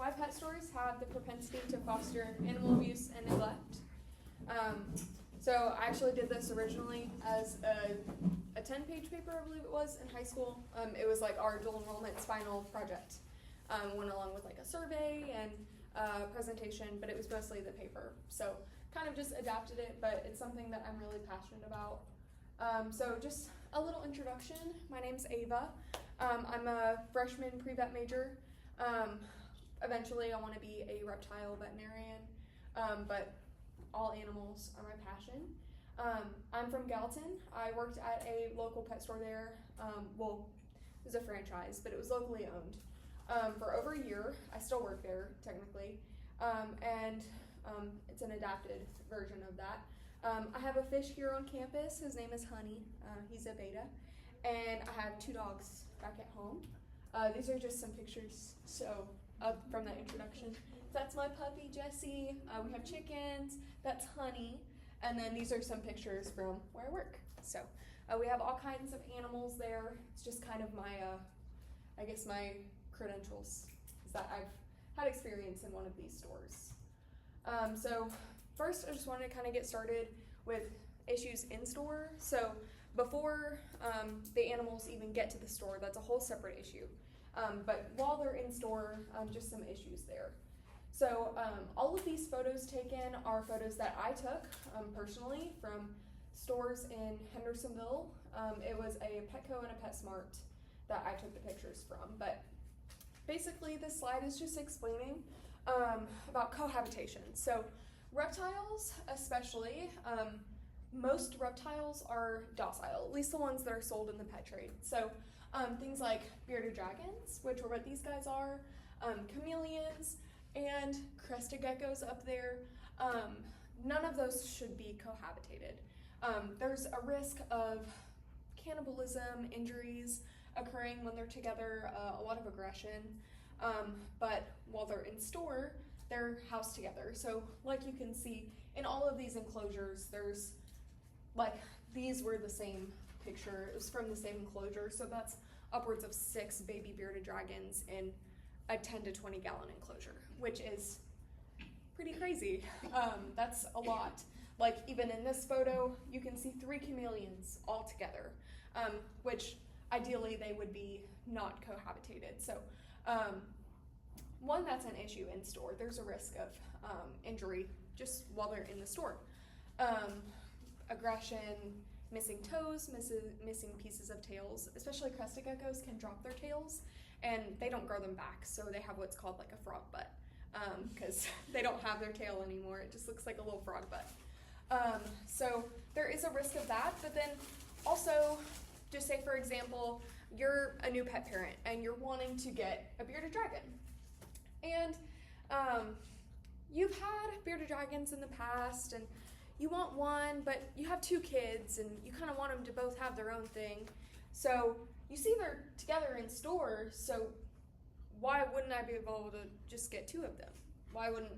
my pet stores have the propensity to foster animal abuse and neglect. So I actually did this originally as a 10-page paper, I believe it was, in high school. It was like our dual enrollment's final project. Went along with like a survey and presentation, but it was mostly the paper. So kind of just adapted it, but it's something that I'm really passionate about. So just a little introduction. My name's Ava. I'm a freshman pre-vet major. Eventually I want to be a reptile veterinarian, but all animals are my passion. I'm from Gallatin. I worked at a local pet store there. Well, it was a franchise, but it was locally owned for over a year. I still work there technically, and it's an adapted version of that. I have a fish here on campus. His name is Honey. He's a beta, and I have 2 dogs back at home. These are just some pictures from that introduction. That's my puppy, Jessie. We have chickens. That's Honey. And then these are some pictures from where I work. So we have all kinds of animals there. It's just kind of my, I guess my credentials is that I've had experience in one of these stores. So first I just wanted to kind of get started with issues in store. So before the animals even get to the store, that's a whole separate issue. But while they're in store, just some issues there. So all of these photos taken are photos that I took personally from stores in Hendersonville. It was a Petco and a PetSmart that I took the pictures from. But basically this slide is just explaining about cohabitation. So reptiles especially, most reptiles are docile, at least the ones that are sold in the pet trade. So things like bearded dragons, which are what these guys are, chameleons, and crested geckos up there, none of those should be cohabitated. There's a risk of cannibalism, injuries occurring when they're together, a lot of aggression, but while they're in store, they're housed together. So like you can see in all of these enclosures, there's like, these were the same picture, it was from the same enclosure, so that's upwards of 6 baby bearded dragons in a 10 to 20 gallon enclosure, which is pretty crazy. That's a lot. Like even in this photo, you can see 3 chameleons all together, which ideally they would be not cohabitated. So one, that's an issue in store. There's a risk of injury just while they're in the store. Aggression, missing toes, missing pieces of tails, especially crested geckos can drop their tails and they don't grow them back, so they have what's called like a frog butt, because they don't have their tail anymore. It just looks like a little frog butt. So there is a risk of that, but then also, just say for example, you're a new pet parent and you're wanting to get a bearded dragon. And you've had bearded dragons in the past and you want one, but you have 2 kids and you kind of want them to both have their own thing. So you see they're together in stores, so why wouldn't I be able to just get 2 of them? Why wouldn't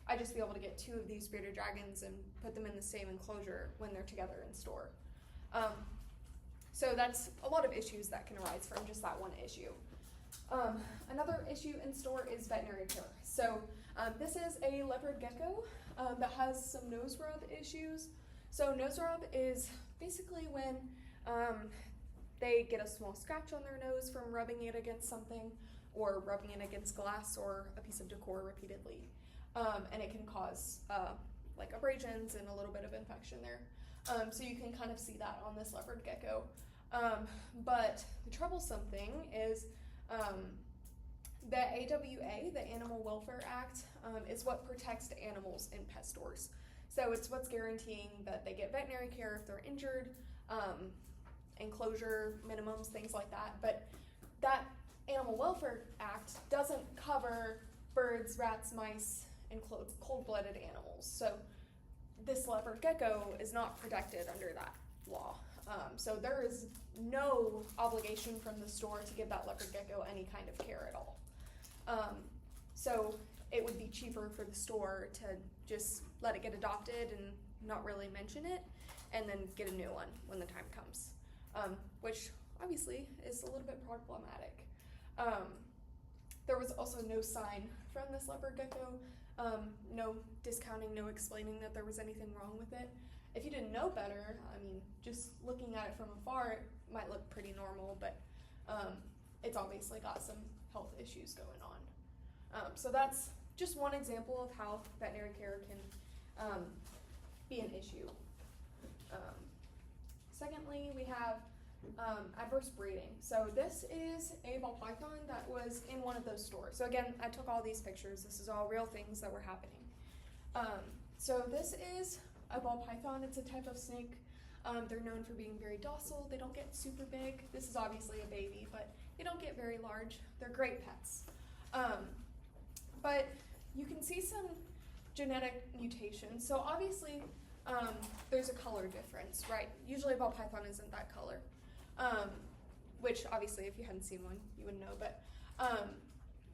I just be able to get 2 of these bearded dragons and put them in the same enclosure when they're together in store? So that's a lot of issues that can arise from just that one issue. Another issue in store is veterinary care. So this is a leopard gecko that has some nose rub issues. So nose rub is basically when they get a small scratch on their nose from rubbing it against something or rubbing it against glass or a piece of decor repeatedly. And it can cause like abrasions and a little bit of infection there. So you can kind of see that on this leopard gecko. But the troublesome thing is the AWA, the Animal Welfare Act, is what protects the animals in pet stores. So it's what's guaranteeing that they get veterinary care if they're injured, enclosure minimums, things like that. But that Animal Welfare Act doesn't cover birds, rats, mice, and cold-blooded animals. So this leopard gecko is not protected under that law. So there is no obligation from the store to give that leopard gecko any kind of care at all. So it would be cheaper for the store to just let it get adopted and not really mention it, and then get a new one when the time comes, which obviously is a little bit problematic. There was also no sign from this leopard gecko, no discounting, no explaining that there was anything wrong with it. If you didn't know better, I mean, just looking at it from afar, it might look pretty normal, but it's obviously got some health issues going on. So that's just one example of how veterinary care can be an issue. Secondly, we have adverse breeding. So this is a ball python that was in one of those stores. So again, I took all these pictures. This is all real things that were happening. So this is a ball python. It's a type of snake. They're known for being very docile. They don't get super big. This is obviously a baby, but they don't get very large. They're great pets. But you can see some genetic mutations. So obviously, there's a color difference, right? Usually a ball python isn't that color, which obviously if you hadn't seen one, you wouldn't know, but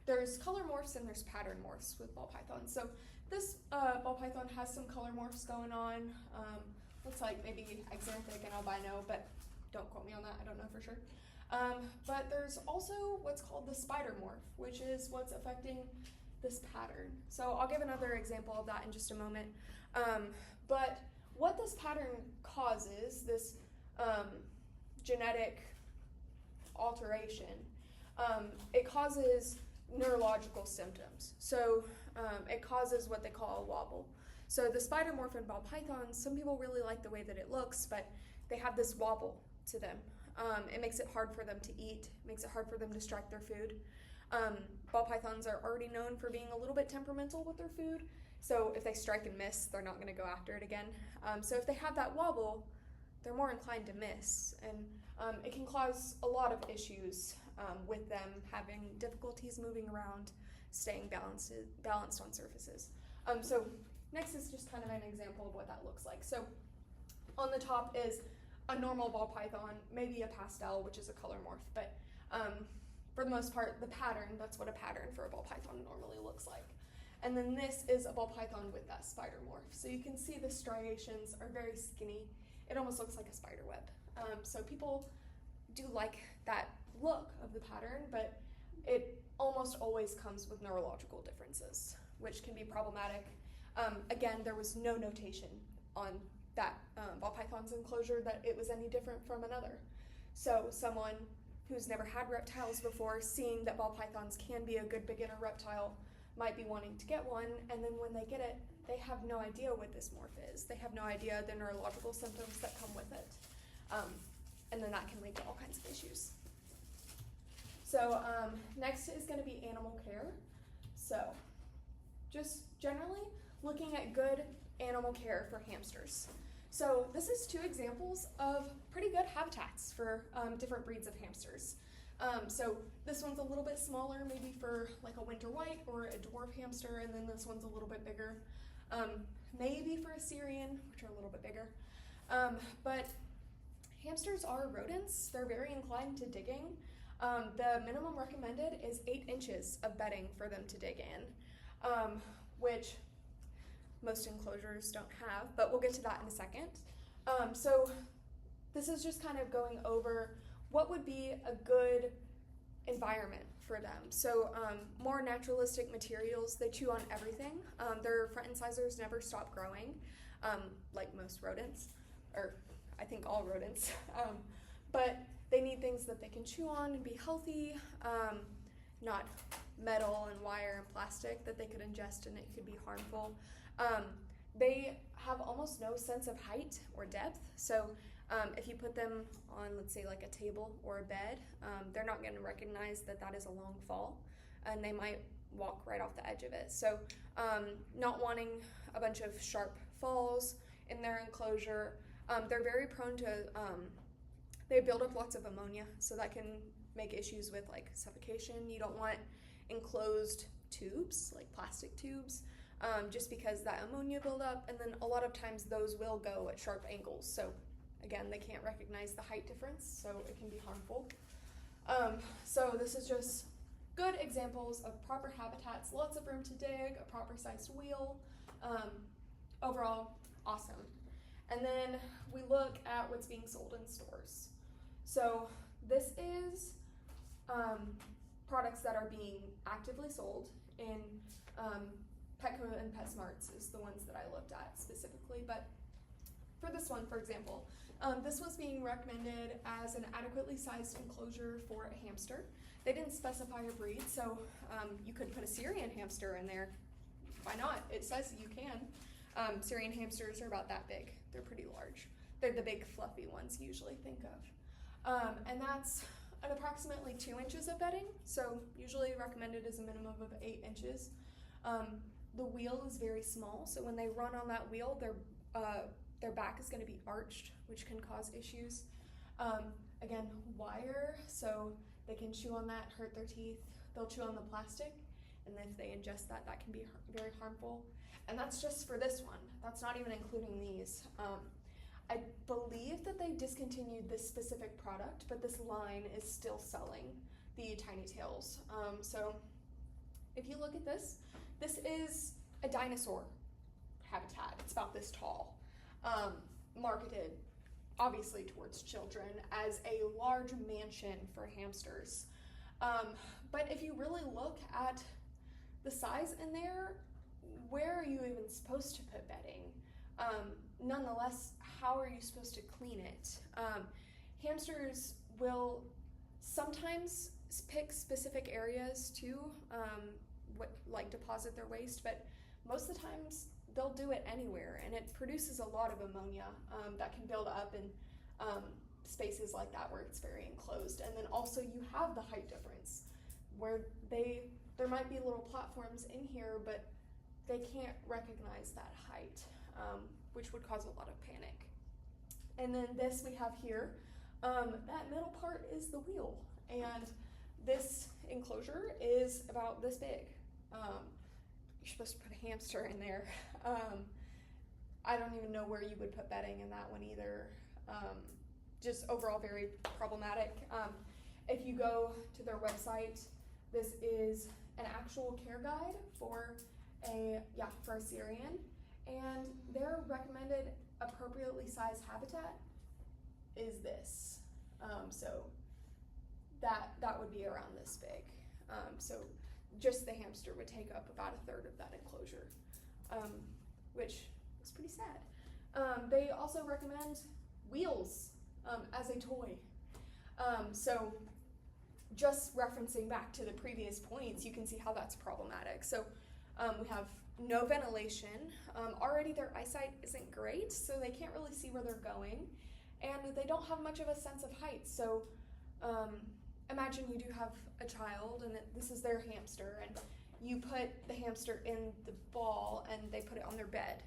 there's color morphs and there's pattern morphs with ball pythons. So this ball python has some color morphs going on. Looks like maybe axanthic and albino, but don't quote me on that, I don't know for sure. But there's also what's called the spider morph, which is what's affecting this pattern. So I'll give another example of that in just a moment. But what this pattern causes, this genetic alteration, it causes neurological symptoms. So it causes what they call a wobble. So the spider morph and ball pythons, some people really like the way that it looks, but they have this wobble to them. It makes it hard for them to eat, makes it hard for them to strike their food. Ball pythons are already known for being a little bit temperamental with their food, so if they strike and miss, they're not going to go after it again. So if they have that wobble, they're more inclined to miss, and it can cause a lot of issues with them having difficulties moving around, staying balanced on surfaces. So next is just kind of an example of what that looks like. So on the top is a normal ball python, maybe a pastel, which is a color morph, but for the most part, the pattern, that's what a pattern for a ball python normally looks like. And then this is a ball python with that spider morph. So you can see the striations are very skinny. It almost looks like a spider web. So people do like that look of the pattern, but it almost always comes with neurological differences, which can be problematic. Again, there was no notation on that ball python's enclosure that it was any different from another. So someone who's never had reptiles before, seeing that ball pythons can be a good beginner reptile, might be wanting to get one, and then when they get it, they have no idea what this morph is. They have no idea the neurological symptoms that come with it. And then that can lead to all kinds of issues. So next is going to be animal care. So just generally looking at good animal care for hamsters. So this is two examples of pretty good habitats for different breeds of hamsters. So this one's a little bit smaller, maybe for like a winter white or a dwarf hamster, and then this one's a little bit bigger, maybe for a Syrian, which are a little bit bigger. But hamsters are rodents. They're very inclined to digging. The minimum recommended is 8 inches of bedding for them to dig in, which most enclosures don't have, but we'll get to that in a second. So this is just kind of going over what would be a good environment for them. So more naturalistic materials, they chew on everything. Their front incisors never stop growing, like most rodents, or I think all rodents. But they need things that they can chew on and be healthy, not metal and wire and plastic that they could ingest and it could be harmful. They have almost no sense of height or depth, so if you put them on, let's say, like a table or a bed, they're not going to recognize that that is a long fall, and they might walk right off the edge of it. So not wanting a bunch of sharp falls in their enclosure. They're very prone to, they build up lots of ammonia, so that can make issues with like suffocation. You don't want enclosed tubes, like plastic tubes, just because that ammonia buildup, and then a lot of times those will go at sharp angles. So again, they can't recognize the height difference, so it can be harmful. So this is just good examples of proper habitats, lots of room to dig, a proper sized wheel. Overall, awesome. And then we look at what's being sold in stores. So this is products that are being actively sold in Petco and PetSmarts is the ones that I looked at specifically. But for this one, for example, this was being recommended as an adequately sized enclosure for a hamster. They didn't specify a breed, so you could put a Syrian hamster in there. Why not? It says you can. Syrian hamsters are about that big. They're pretty large. They're the big fluffy ones you usually think of. And that's at approximately 2 inches of bedding, so usually recommended is a minimum of 8 inches. The wheel is very small, so when they run on that wheel, their back is going to be arched, which can cause issues. Again, wire, so they can chew on that, hurt their teeth. They'll chew on the plastic, and if they ingest that, that can be very harmful. And that's just for this one. That's not even including these. I believe that they discontinued this specific product, but this line is still selling the Tiny Tails. So if you look at this, this is a dinosaur habitat. It's about this tall, marketed obviously towards children as a large mansion for hamsters. But if you really look at the size in there, where are you even supposed to put bedding? Nonetheless, how are you supposed to clean it? Hamsters will sometimes pick specific areas to like deposit their waste, but most of the times they'll do it anywhere, and it produces a lot of ammonia that can build up in spaces like that where it's very enclosed. And then also you have the height difference where there might be little platforms in here, but they can't recognize that height, which would cause a lot of panic. And then this we have here, that middle part is the wheel, and this enclosure is about this big. You're supposed to put a hamster in there. I don't even know where you would put bedding in that one either. Just overall very problematic. If you go to their website, this is an actual care guide for a Syrian, and their recommended appropriately sized habitat is this. So that would be around this big. So just the hamster would take up about 1/3 of that enclosure, which is pretty sad. They also recommend wheels as a toy. So just referencing back to the previous points, you can see how that's problematic. So we have no ventilation. Already their eyesight isn't great, so they can't really see where they're going, and they don't have much of a sense of height. So imagine you do have a child and this is their hamster, and you put the hamster in the ball and they put it on their bed.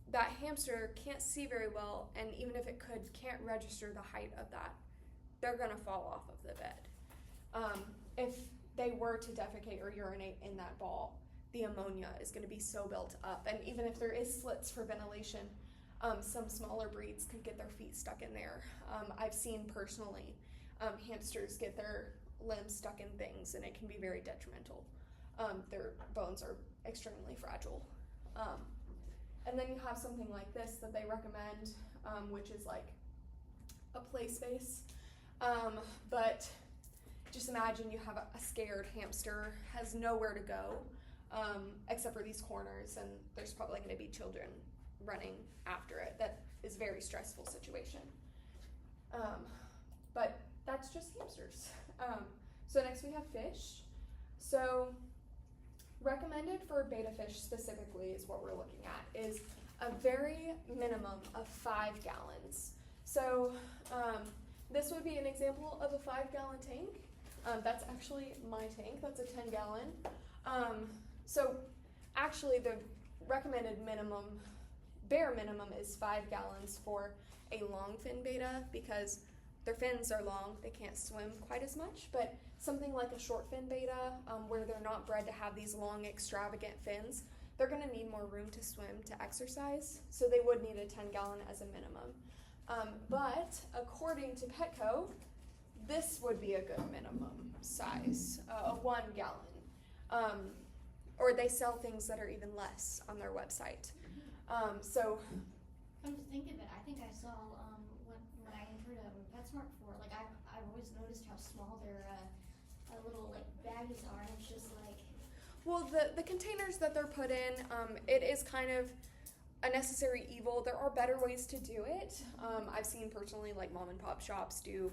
That hamster can't see very well, and even if it could, can't register the height of that. They're gonna fall off of the bed. If they were to defecate or urinate in that ball, the ammonia is gonna be so built up, and even if there is slits for ventilation, some smaller breeds could get their feet stuck in there. I've seen personally hamsters get their limbs stuck in things, and it can be very detrimental. Their bones are extremely fragile. And then you have something like this that they recommend, which is like a play space. But just imagine you have a scared hamster, has nowhere to go, except for these corners, and there's probably going to be children running after it. That is a very stressful situation. But that's just hamsters. So next we have fish. So recommended for betta fish specifically is what we're looking at, is a very minimum of 5 gallons. So this would be an example of a 5-gallon tank. That's actually my tank, that's a 10-gallon. So actually the recommended minimum, bare minimum, is 5 gallons for a long fin betta, because their fins are long, they can't swim quite as much. But something like a short fin betta, where they're not bred to have these long extravagant fins, they're gonna need more room to swim, to exercise, so they would need a 10-gallon as a minimum. But according to Petco, this would be a good minimum size, a 1 gallon. Or they sell things that are even less on their website. So Come to think of it, I think I saw when I entered a PetSmart before, like I've always noticed how small their little like baggies are, and it's just like. Well, the containers that they're put in, it is kind of a necessary evil. There are better ways to do it. I've seen personally like mom and pop shops do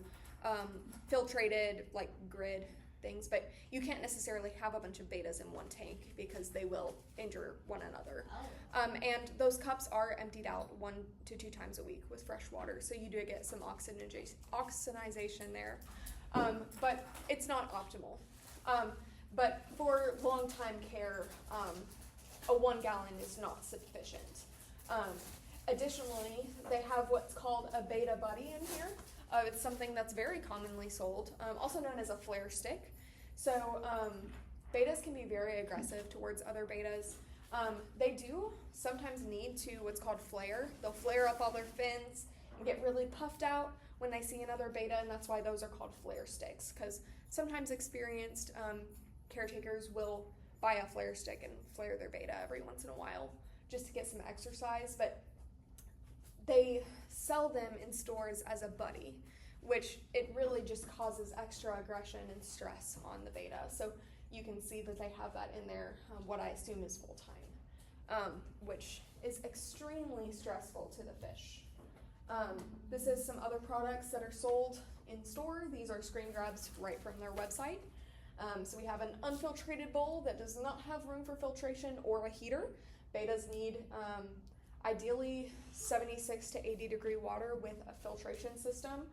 filtrated like grid things, but you can't necessarily have a bunch of betas in one tank because they will injure one another. And those cups are emptied out 1 to 2 times a week with fresh water, so you do get some oxygenation there, but it's not optimal. But for long-time care, a 1 gallon is not sufficient. Additionally, they have what's called a beta buddy in here. It's something that's very commonly sold, also known as a flare stick. So betas can be very aggressive towards other betas. They do sometimes need to what's called flare. They'll flare up all their fins and get really puffed out when they see another beta, and that's why those are called flare sticks, because sometimes experienced caretakers will buy a flare stick and flare their beta every once in a while just to get some exercise, but they sell them in stores as a buddy, which it really just causes extra aggression and stress on the beta. So you can see that they have that in there, what I assume is full-time, which is extremely stressful to the fish. This is some other products that are sold in store. These are screen grabs right from their website. So we have an unfiltrated bowl that does not have room for filtration or a heater. Betas need ideally 76 to 80 degree water with a filtration system.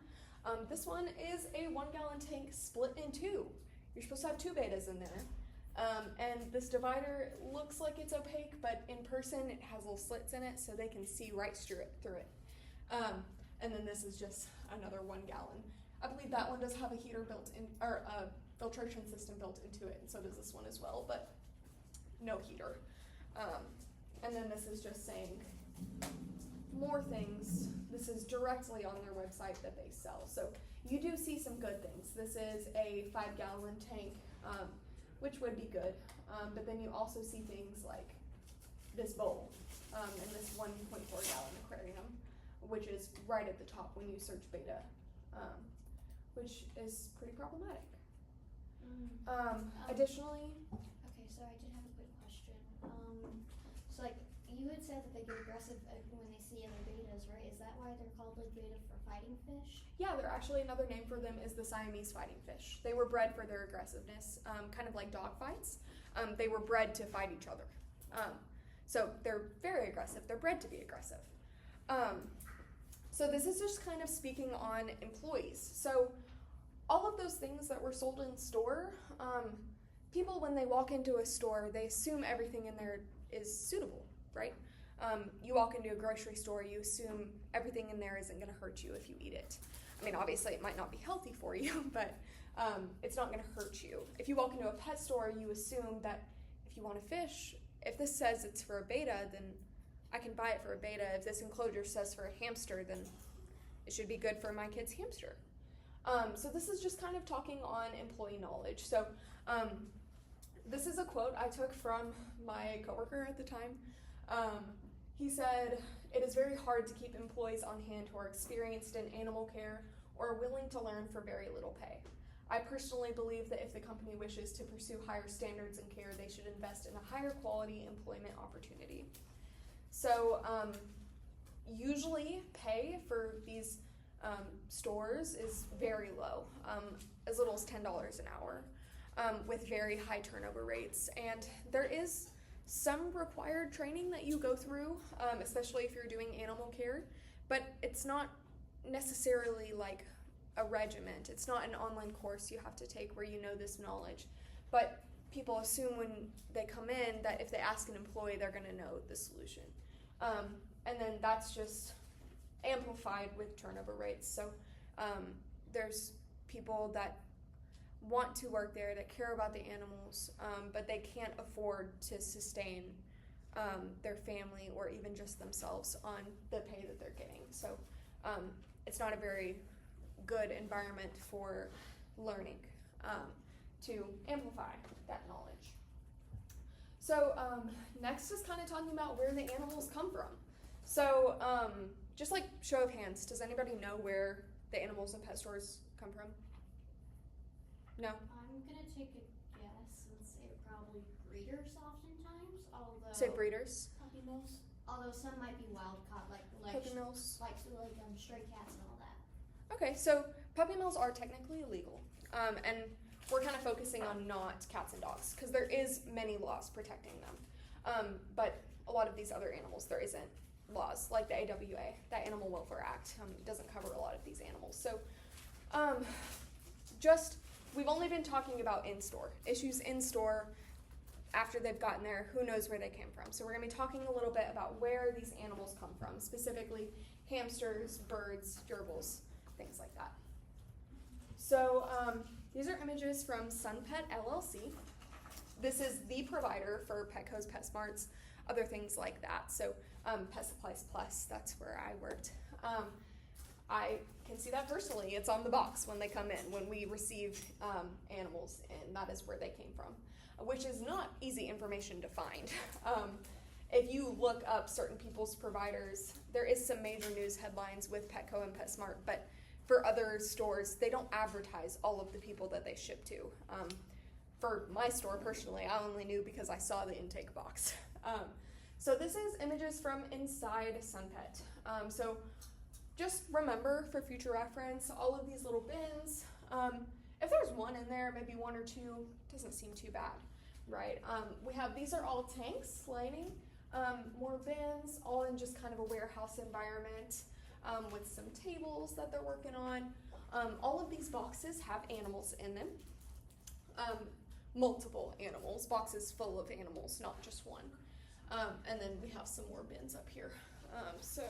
This one is a 1 gallon tank split in 2. You're supposed to have 2 betas in there. And this divider looks like it's opaque, but in person it has little slits in it so they can see right through it. And then this is just another 1 gallon. I believe that one does have a heater built in, or a filtration system built into it, and so does this one as well, but no heater. And then this is just saying more things. This is directly on their website that they sell. So you do see some good things. This is a 5 gallon tank, which would be good. But then you also see things like this bowl and this 1.4 gallon aquarium, which is right at the top when you search beta, which is pretty problematic. Additionally, Okay, so I did have a quick question. So like you had said that they get aggressive when they see other betas, right? Is that why they're called like beta for fighting fish? yeah, they're actually another name for them is the Siamese fighting fish. They were bred for their aggressiveness, kind of like dog fights. They were bred to fight each other. So they're very aggressive. They're bred to be aggressive. So this is just kind of speaking on employees. So all of those things that were sold in store, people when they walk into a store, they assume everything in there is suitable, right? You walk into a grocery store, you assume everything in there isn't going to hurt you if you eat it. I mean, obviously it might not be healthy for you, but it's not going to hurt you. If you walk into a pet store, you assume that if you want a fish, if this says it's for a beta, then I can buy it for a beta. If this enclosure says for a hamster, then it should be good for my kid's hamster. So this is just kind of talking on employee knowledge. So this is a quote I took from my coworker at the time. He said, "It is very hard to keep employees on hand who are experienced in animal care or are willing to learn for very little pay. I personally believe that if the company wishes to pursue higher standards in care, they should invest in a higher quality employment opportunity." So usually pay for these stores is very low, as little as $10 an hour, with very high turnover rates. And there is some required training that you go through, especially if you're doing animal care, but it's not necessarily like a regiment. It's not an online course you have to take where you know this knowledge. But people assume when they come in that if they ask an employee, they're going to know the solution. And then that's just amplified with turnover rates. So there's people that want to work there, that care about the animals, but they can't afford to sustain their family or even just themselves on the pay that they're getting. So it's not a very good environment for learning to amplify that knowledge. So next is kind of talking about where the animals come from. So just like show of hands, does anybody know where the animals in pet stores come from? No? I'm I'm gonna take a guess and say probably breeders oftentimes, although Say breeders. Puppy mills. although some might be wild caught, like Puppy mills. stray cats and all that. Okay, so puppy mills are technically illegal, and we're kind of focusing on not cats and dogs because there is many laws protecting them, but a lot of these other animals there isn't laws like the AWA, that Animal Welfare Act, doesn't cover a lot of these animals. So, we've only been talking about in-store issues in store. After they've gotten there, who knows where they came from. So we're going to be talking a little bit about where these animals come from, specifically hamsters, birds, gerbils, things like that. So these are images from SunPet LLC. This is the provider for Petco's, PetSmarts, other things like that. So Pet Supplies Plus, that's where I worked. I can see that personally. It's on the box when they come in, when we receive animals, and that is where they came from, which is not easy information to find. If you look up certain people's providers, there is some major news headlines with Petco and PetSmart, but for other stores, they don't advertise all of the people that they ship to. For my store personally, I only knew because I saw the intake box. So this is images from inside SunPet. So just remember for future reference, all of these little bins, if there's one in there, maybe one or two, doesn't seem too bad, right? These are all tanks lining, more bins, all in just kind of a warehouse environment with some tables that they're working on. All of these boxes have animals in them, multiple animals, boxes full of animals, not just one. And then we have some more bins up here. So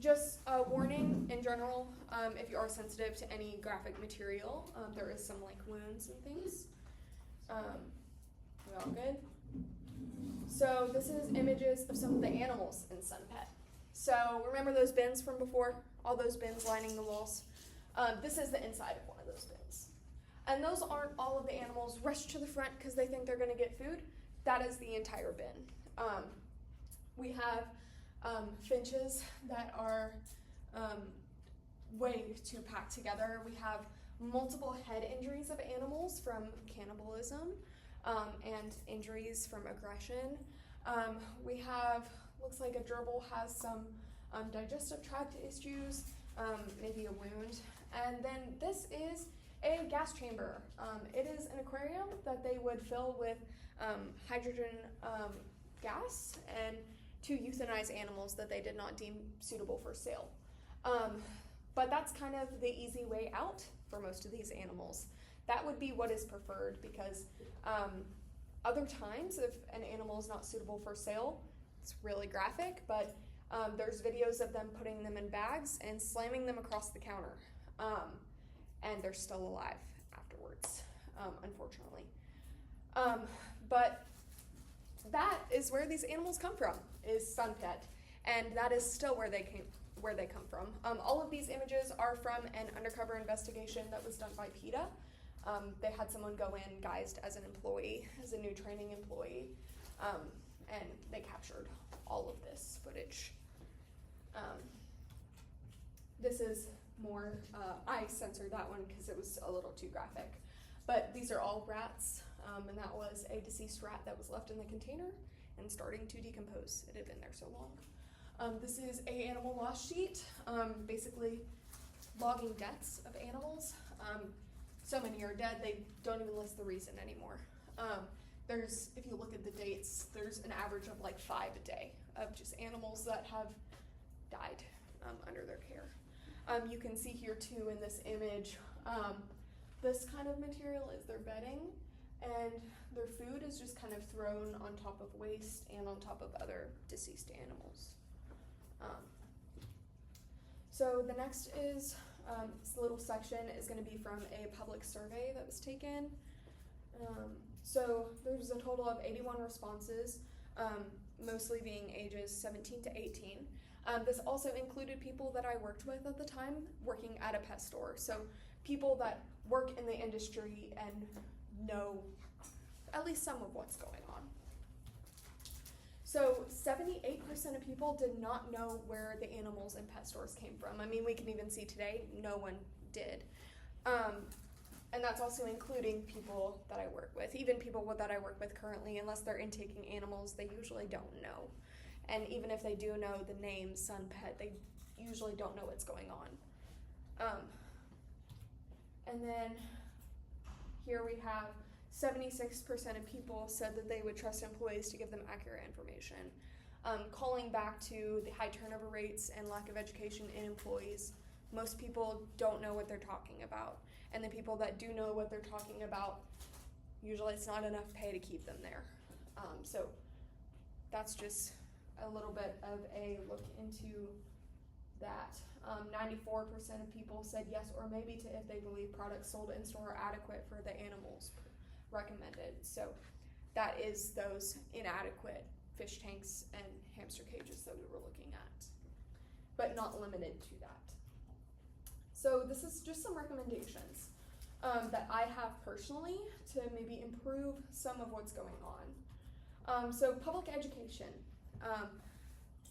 just a warning in general, if you are sensitive to any graphic material, there is some like wounds and things. We all good? So this is images of some of the animals in SunPet. So remember those bins from before? All those bins lining the walls? This is the inside of one of those bins. And those aren't all of the animals rushed to the front because they think they're gonna get food. That is the entire bin. We have finches that are way too packed together. We have multiple head injuries of animals from cannibalism and injuries from aggression. We have, looks like a gerbil has some digestive tract issues, maybe a wound. And then this is a gas chamber. It is an aquarium that they would fill with hydrogen gas and to euthanize animals that they did not deem suitable for sale. But that's kind of the easy way out for most of these animals. That would be what is preferred because other times if an animal is not suitable for sale, it's really graphic, but there's videos of them putting them in bags and slamming them across the counter. And they're still alive afterwards, unfortunately. But that is where these animals come from, is SunPet, and that is still where they come from. All of these images are from an undercover investigation that was done by PETA. They had someone go in guised as an employee, as a new training employee, and they captured all of this footage. This is more, I censored that one because it was a little too graphic. But these are all rats, and that was a deceased rat that was left in the container and starting to decompose. It had been there so long. This is a animal loss sheet, basically logging deaths of animals. So many are dead, they don't even list the reason anymore. If you look at the dates, there's an average of like 5 a day of just animals that have died under their care. You can see here too in this image, this kind of material is their bedding, and their food is just kind of thrown on top of waste and on top of other deceased animals. So the next is, this little section is going to be from a public survey that was taken. So there's a total of 81 responses, mostly being ages 17 to 18. This also included people that I worked with at the time, working at a pet store. So people that work in the industry and know at least some of what's going on. So 78% of people did not know where the animals in pet stores came from. I mean, we can even see today, no one did. And that's also including people that I work with. Even people that I work with currently, unless they're intaking animals, they usually don't know. And even if they do know the name Sun Pet, they usually don't know what's going on. And then here we have 76% of people said that they would trust employees to give them accurate information. Calling back to the high turnover rates and lack of education in employees, most people don't know what they're talking about. And the people that do know what they're talking about, usually it's not enough pay to keep them there. So that's just a little bit of a look into that. 94% of people said yes or maybe to if they believe products sold in store are adequate for the animals recommended. So that is those inadequate fish tanks and hamster cages that we were looking at, but not limited to that. So this is just some recommendations that I have personally to maybe improve some of what's going on. So public education,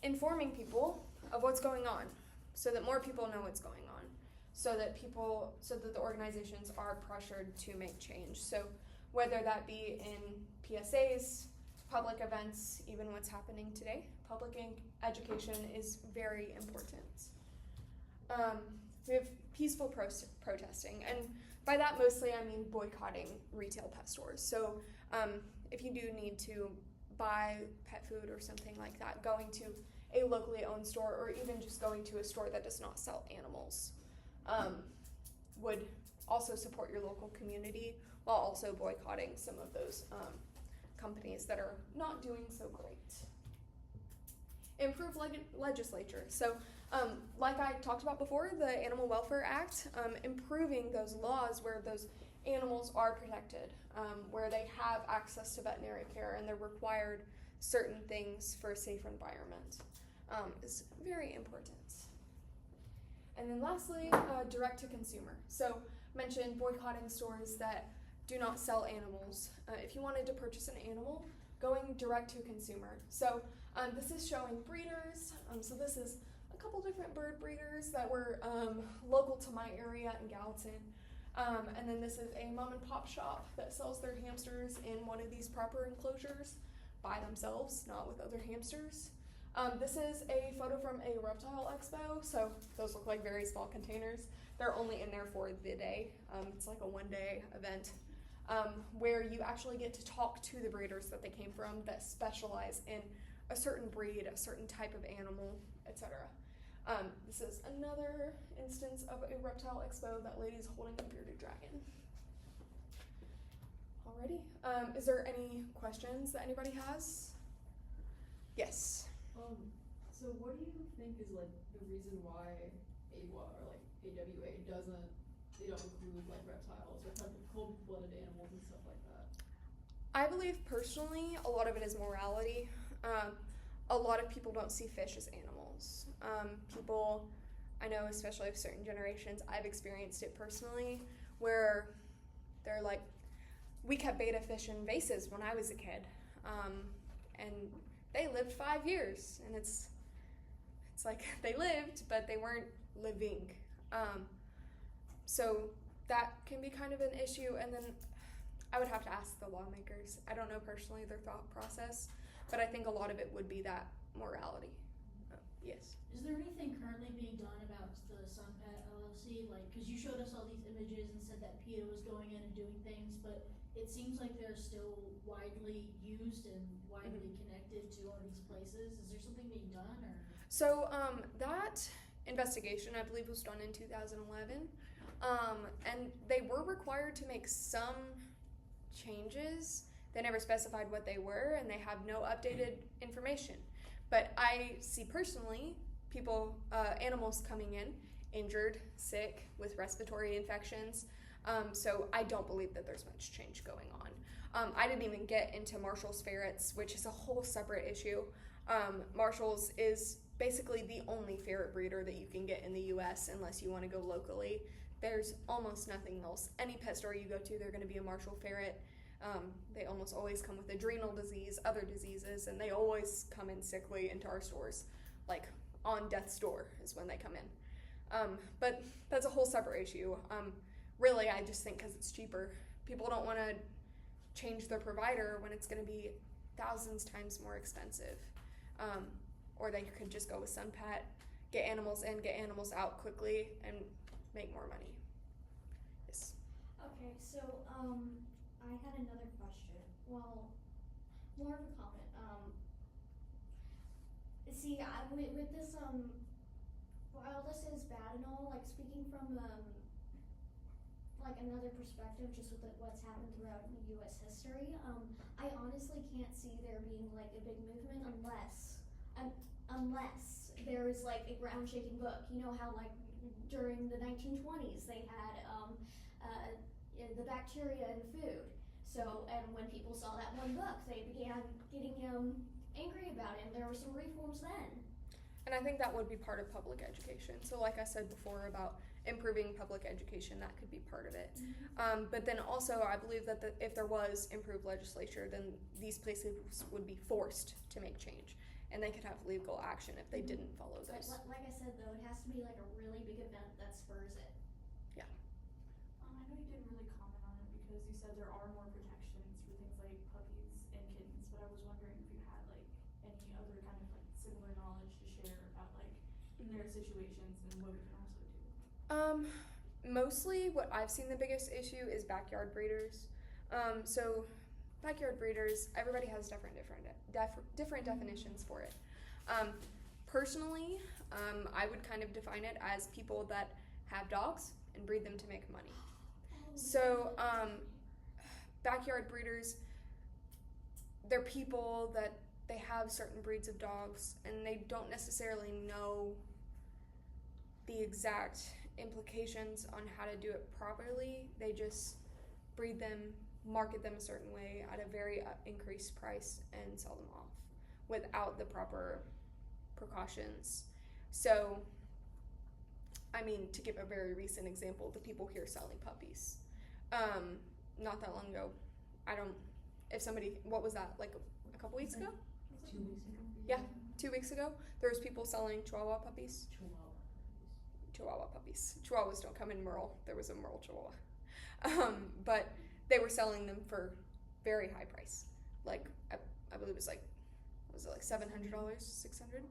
informing people of what's going on so that more people know what's going on, so that the organizations are pressured to make change. So whether that be in PSAs, public events, even what's happening today, public education is very important. We have peaceful protesting, and by that mostly I mean boycotting retail pet stores. So if you do need to buy pet food or something like that, going to a locally owned store or even just going to a store that does not sell animals would also support your local community while also boycotting some of those companies that are not doing so great. Improve legislature. So like I talked about before, the Animal Welfare Act, improving those laws where those animals are protected, where they have access to veterinary care and they're required certain things for a safe environment is very important. And then lastly, direct to consumer. So mentioned boycotting stores that do not sell animals. If you wanted to purchase an animal, going direct to consumer. So this is showing breeders. So this is a couple different bird breeders that were local to my area in Gallatin. And then this is a mom and pop shop that sells their hamsters in one of these proper enclosures by themselves, not with other hamsters. This is a photo from a reptile expo. So those look like very small containers. They're only in there for the day. It's like a one-day event where you actually get to talk to the breeders that they came from that specialize in a certain breed, a certain type of animal, etc. This is another instance of a reptile expo. That lady's holding a bearded dragon. Alrighty. Is there any questions that anybody has? Yes. So what do you think is like the reason why AWA or like AWA they don't include like reptiles or kind of cold-blooded animals and stuff like that? I believe personally a lot of it is morality. A lot of people don't see fish as animals. People, I know especially of certain generations, I've experienced it personally, where they're like, we kept betta fish in vases when I was a kid, and they lived 5 years, and it's like they lived, but they weren't living. So that can be kind of an issue, and then I would have to ask the lawmakers. I don't know personally their thought process, but I think a lot of it would be that morality. Yes. Is there anything currently being done about the Sun Pet LLC? Like, because you showed us all these images and said that PETA was going in and doing things, but it seems like they're still widely used and widely connected to all these places. Is there something being done, or? So that investigation, I believe, was done in 2011, and they were required to make some changes. They never specified what they were, and they have no updated information. But I see personally people, animals coming in injured, sick, with respiratory infections. So I don't believe that there's much change going on. I didn't even get into Marshall's ferrets, which is a whole separate issue. Marshall's is basically the only ferret breeder that you can get in the US unless you want to go locally. There's almost nothing else. Any pet store you go to, they're going to be a Marshall ferret. They almost always come with adrenal disease, other diseases, and they always come in sickly into our stores. Like on death's door is when they come in. But that's a whole separate issue. really, I just think because it's cheaper. People don't want to change their provider when it's going to be thousands times more expensive. Or they could just go with SunPet, get animals in, get animals out quickly, and make more money. Yes. Okay, so I had another question. Well, more of a comment. See, with this while this is bad and all, like speaking from like another perspective, just with what's happened throughout U.S. history, I honestly can't see there being like a big movement unless there is like a ground-shaking book. You know how like during the 1920s they had the bacteria in food. So, and when people saw that one book, they began getting angry about it, and there were some reforms then. And I think that would be part of public education. So like I said before about improving public education, that could be part of it. Mm-hmm. But then also I believe that if there was improved legislature, then these places would be forced to make change. And they could have legal action if they didn't follow But those. like I said though, it has to be like a really big event that spurs it. I know you didn't really comment on it because you said there are more protections for things like puppies and kittens, but I was wondering if you had like any other kind of like similar knowledge to share about like their situations and what we can also do. Mostly what I've seen the biggest issue is backyard breeders. So backyard breeders, everybody has different definitions for it. Personally, I would kind of define it as people that have dogs and breed them to make money. So backyard breeders, they're people that they have certain breeds of dogs and they don't necessarily know the exact implications on how to do it properly. They just breed them, market them a certain way at a very increased price and sell them off without the proper precautions. So, I mean, to give a very recent example, the people here selling puppies. Not that long ago, what was that, like a couple weeks ago? 2 weeks ago? Yeah, 2 weeks ago, there was people selling Chihuahua puppies. Chihuahuas don't come in Merle. There was a Merle Chihuahua. But they were selling them for very high price. Like, I believe it was like, was it like $700, $600?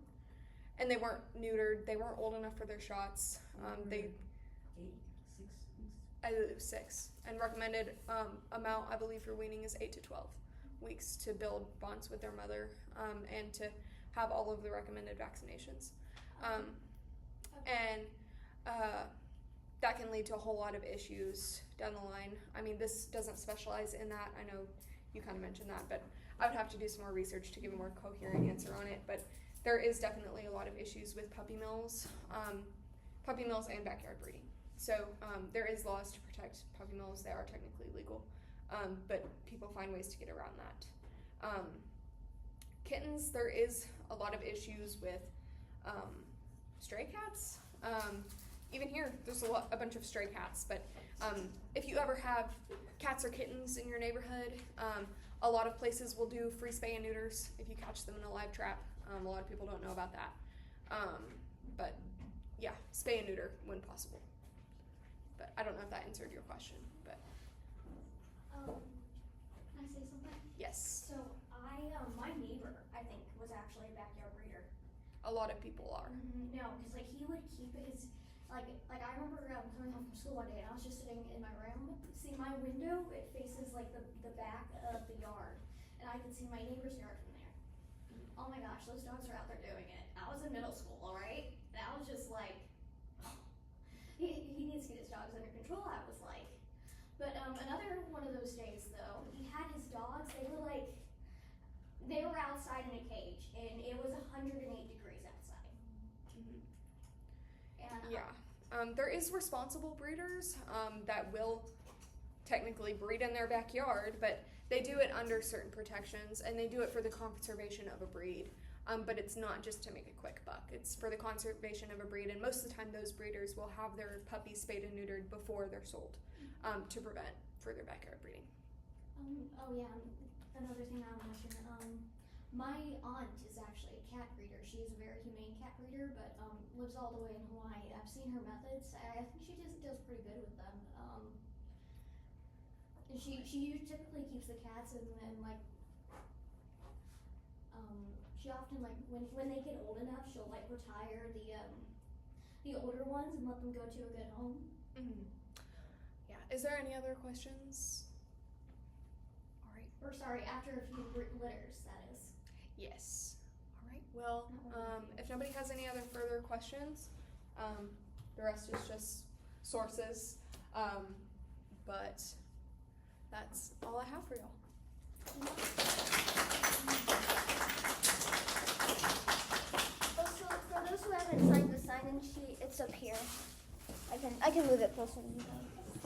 And they weren't neutered. They weren't old enough for their shots. It was 6. And recommended amount, I believe, for weaning is 8 to 12 weeks to build bonds with their mother and to have all of the recommended vaccinations. And that can lead to a whole lot of issues down the line. I mean, this doesn't specialize in that. I know you kind of mentioned that, but I would have to do some more research to give a more coherent answer on it. But there is definitely a lot of issues with puppy mills and backyard breeding. So there is laws to protect puppy mills. They are technically legal, but people find ways to get around that. Kittens, there is a lot of issues with stray cats. Even here, there's a bunch of stray cats, but if you ever have cats or kittens in your neighborhood, a lot of places will do free spay and neuters if you catch them in a live trap. A lot of people don't know about that. But yeah, spay and neuter when possible. But I don't know if that answered your question, but Can I say something? yes, So my neighbor, I think, was actually a backyard breeder. a lot of people are. No, because like he would keep his like I remember coming home from school one day and I was just sitting in my room. See, my window, it faces like the back of the yard, and I could see my neighbor's yard from there. Oh my gosh, those dogs are out there doing it. I was in middle school, all right, and I was just like, he needs to get his dogs under control. I was like, but another one of those days though, he had his dogs. They were outside in a cage, and it was 108 degrees outside. And Yeah, there is responsible breeders that will technically breed in their backyard, but they do it under certain protections, and they do it for the conservation of a breed. But it's not just to make a quick buck. It's for the conservation of a breed, and most of the time those breeders will have their puppies spayed and neutered before they're sold to prevent further backyard breeding. Oh yeah, another thing I want to mention. My aunt is actually a cat breeder. She is a very humane cat breeder, but lives all the way in Hawaii. I've seen her methods. I think she just does pretty good with them. And she typically keeps the cats and like she often like when they get old enough she'll like retire the older ones and let them go to a good home. Mm-hmm. Yeah. Is there any other questions? All right. Or sorry, after a few litters, that is. Yes. All right. Well, if nobody has any other further questions, the rest is just sources. But that's all I have for y'all. Also, for those who haven't signed the sign-in sheet, it's up here. I can move it closer to you guys.